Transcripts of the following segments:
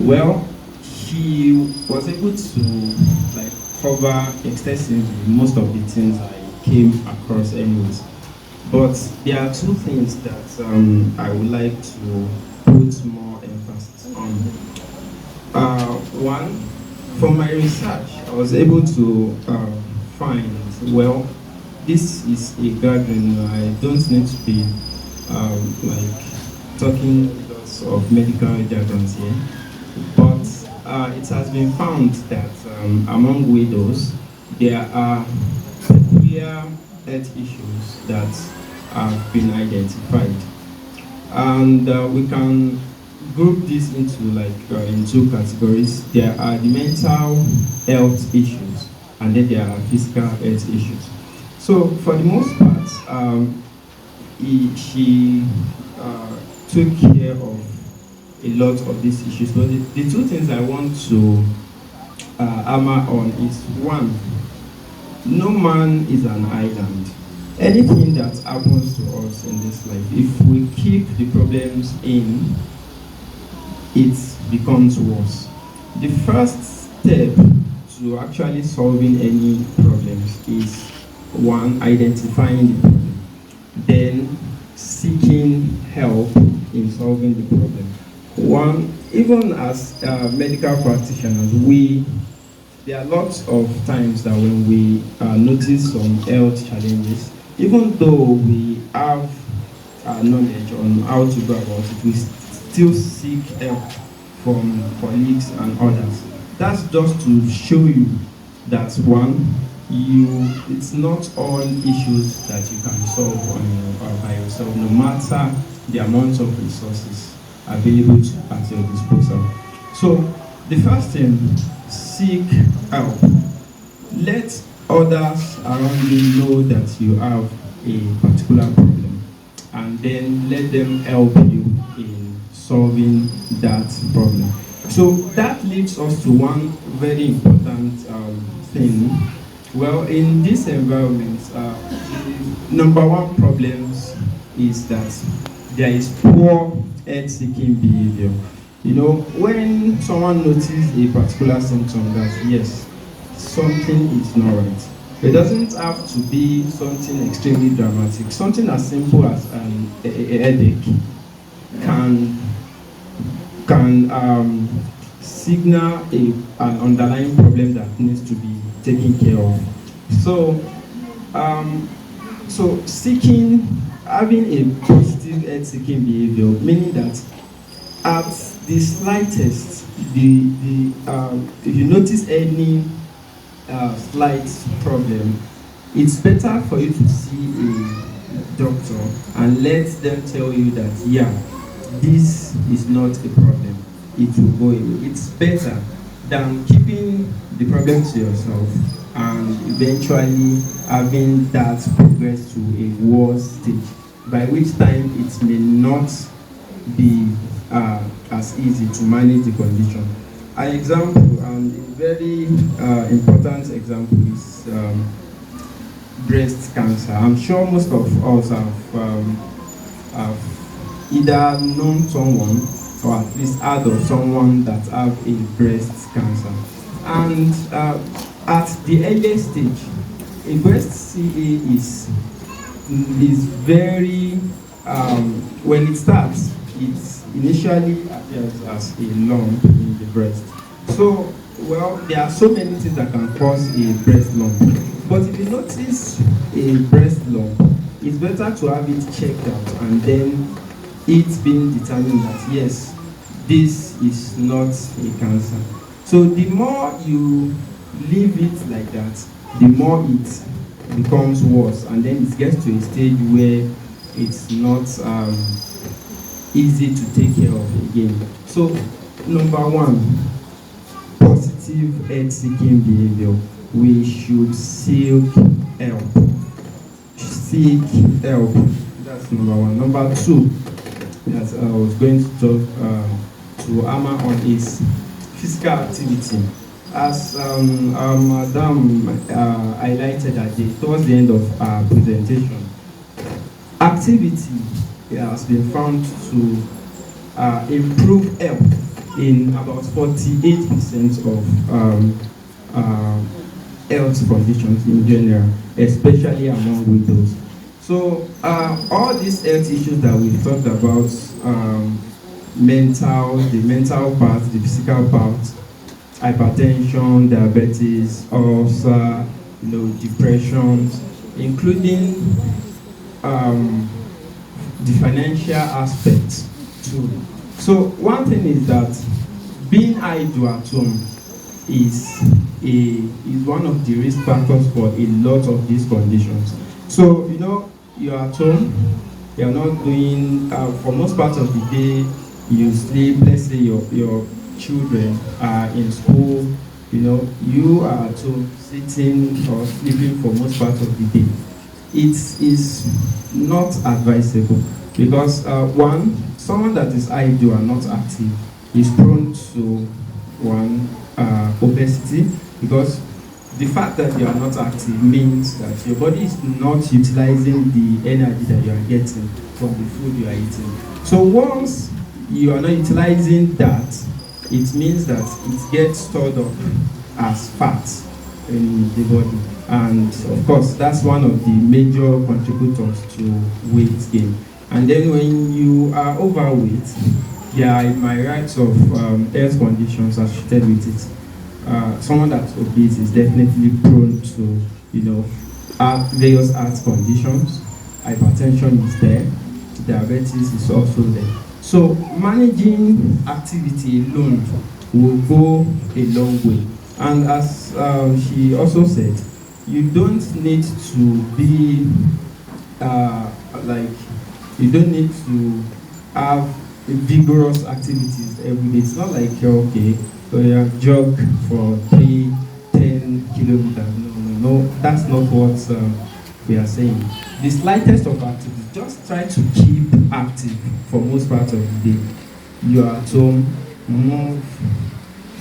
Well, she was able to like cover extensively most of the things I came across anyways. But there are two things that I would like to put more emphasis on. One, from my research, I was able to find, well, this is a gathering. I don't need to be like talking lots of medical jargons here, but it has been found that among widows, there are peculiar health issues that have been identified, and we can group this into like in two categories. There are the mental health issues, and then there are physical health issues. So for the most part, she took care of a lot of these issues. But the two things I want to hammer on is one, no man is an island. Anything that happens to us in this life, if we keep the problems in, it becomes worse. The first step to actually solving any problems is one, identifying the problem, then seeking help in solving the problem. One, even as medical practitioners, there are lots of times that when we notice some health challenges, even though we have knowledge on how to go about it, we still seek help from colleagues and others. That's just to show you that one, it's not all issues that you can solve by yourself, no matter the amount of resources available at your disposal. So the first thing, seek help. Let others around you know that you have a particular problem, and then let them help you in solving that problem. So that leads us to one very important thing. Well, in this environment, number one problems is that there is poor health-seeking behavior. You know, when someone notices a particular symptom that yes, something is not right, it doesn't have to be something extremely dramatic. Something as simple as a headache can signal an underlying problem that needs to be taken care of. So, having a positive health-seeking behavior, meaning that at the slightest, if you notice any slight problem, it's better for you to see a doctor and let them tell you that yeah, this is not a problem, it will go away. It's better than keeping the problem to yourself and eventually having that progress to a worse stage, by which time it may not be as easy to manage the condition. An example, a very important example is breast cancer. I'm sure most of us have either known someone or at least heard of someone that have a breast cancer. And at the earliest stage, a breast CA is very, when it starts, it initially appears as a lump in the breast. So, well, there are so many things that can cause a breast lump. But if you notice a breast lump, it's better to have it checked out and then it's being determined that yes, this is not a cancer. So the more you leave it like that, the more it becomes worse, and then it gets to a stage where it's not easy to take care of again. So number one, positive health-seeking behavior. We should seek help. Seek help. That's number one. Number two, that I was going to talk to hammer on is physical activity. As Madam highlighted towards the end of our presentation, activity has been found to improve health in about 48% of health conditions in general, especially among widows. So all these health issues that we've talked about, the mental part, the physical part, hypertension, diabetes, ulcer, depression, including the financial aspect too. So one thing is that being idle at home is one of the risk factors for a lot of these conditions. So you're at home, you're not doing for most parts of the day you sleep. Let's say your children are in school, you are at home sitting or sleeping for most parts of the day. It is not advisable because someone that is idle and not active is prone to obesity, because the fact that you are not active means that your body is not utilizing the energy that you are getting from the food you are eating. So once you are not utilizing that, it means that it gets stored up as fat in the body, and of course that's one of the major contributors to weight gain. And then when you are overweight, there might rise of health conditions associated with it. Someone that's obese is definitely prone to various heart conditions. Hypertension is there, diabetes is also there. So managing activity alone will go a long way. And as she also said, you don't need to be you don't need to have vigorous activities every day. It's not like you're okay, so you jog for 10 kilometers. No, that's not what we are saying. The slightest of activities, just try to keep active for most parts of the day. You are at home,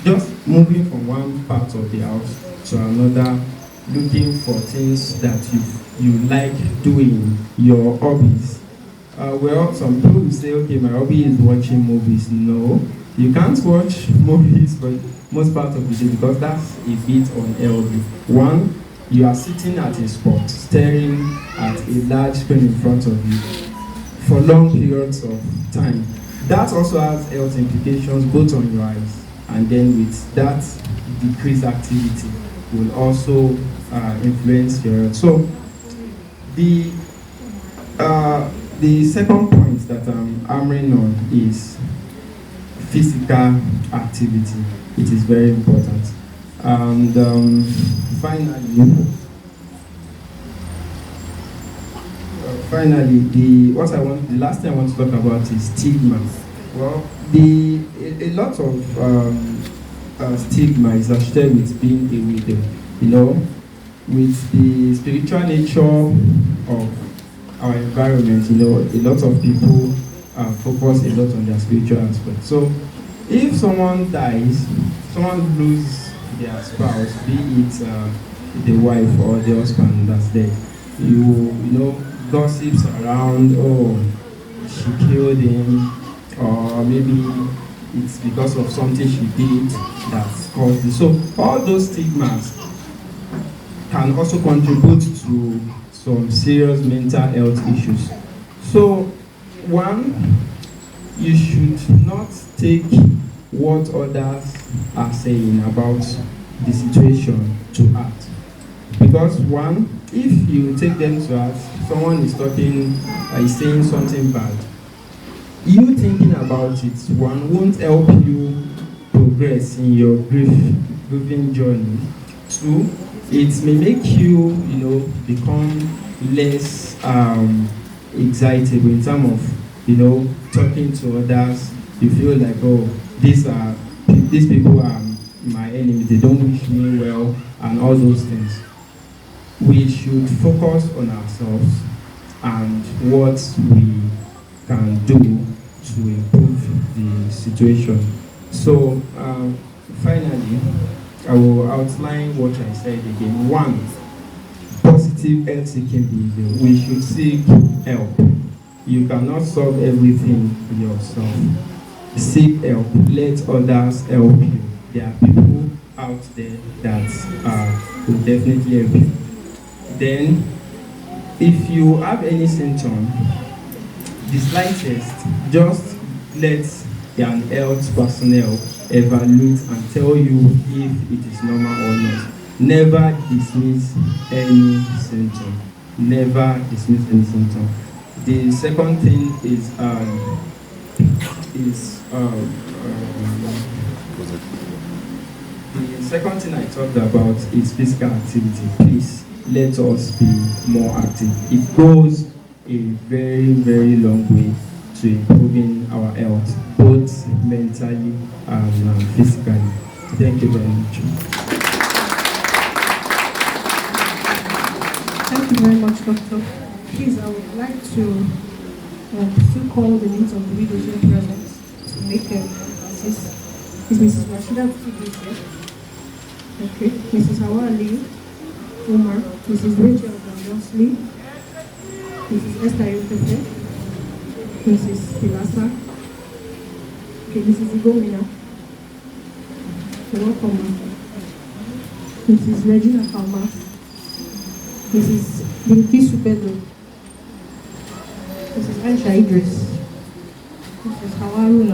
just moving from one part of the house to another, looking for things that you like doing, your hobbies. Well, some people will say, okay, my hobby is watching movies. No, you can't watch movies for most part of the day because that's a bit unhealthy. One, you are sitting at a spot, staring at a large screen in front of you for long periods of time. That also has health implications both on your eyes, and then with that decreased activity will also influence your health. So the second point that I'm hammering on is physical activity. It is very important. And finally, the last thing I want to talk about is stigma. Well, a lot of stigma is associated with being a widow. With the spiritual nature of our environment, a lot of people focus a lot on their spiritual aspect. So if someone dies, someone loses their spouse, be it the wife or the husband that's dead, gossips around, oh, she killed him, or maybe it's because of something she did that's caused it. So all those stigmas can also contribute to some serious mental health issues. So one, you should not take what others are saying about the situation to heart. Because one, if you take them to heart, someone is saying something bad, you thinking about it, one, won't help you progress in your grieving journey. Two, it may make you, become less excitable in terms of, talking to others. You feel like, oh, these people are my enemies, they don't wish me well, and all those things. We should focus on ourselves and what we can do to improve the situation. So, finally, I will outline what I said again. One, positive health seeking behavior. We should seek help. You cannot solve everything yourself. seek help, let others help you. There are people out there that will definitely help you. Then, if you have any symptom, the slightest, just let an health personnel evaluate and tell you if it is normal or not. Never dismiss any symptom. Never dismiss any symptom. The second thing is the second thing I talked about is physical activity. Please let us be more active. It goes a very, very long way to improving our health, both mentally and physically. Thank you very much. Thank you very much, Doctor. Please, I would like to still call the names of the widows here present to make emphasis. Is Mrs. Rashida Tibi here? Okay. Mrs. Hawa Ali Umar, Mrs. Rachel Dangosley, Mrs. Esther Yotefe, Mrs. Pilasa, okay, Mrs. Igomina, you're welcome, ma'am. Mrs. Regina Kalma, Mrs. Bilkisu Pedro, Mrs. Aisha Idris, Mrs. Hawaruna.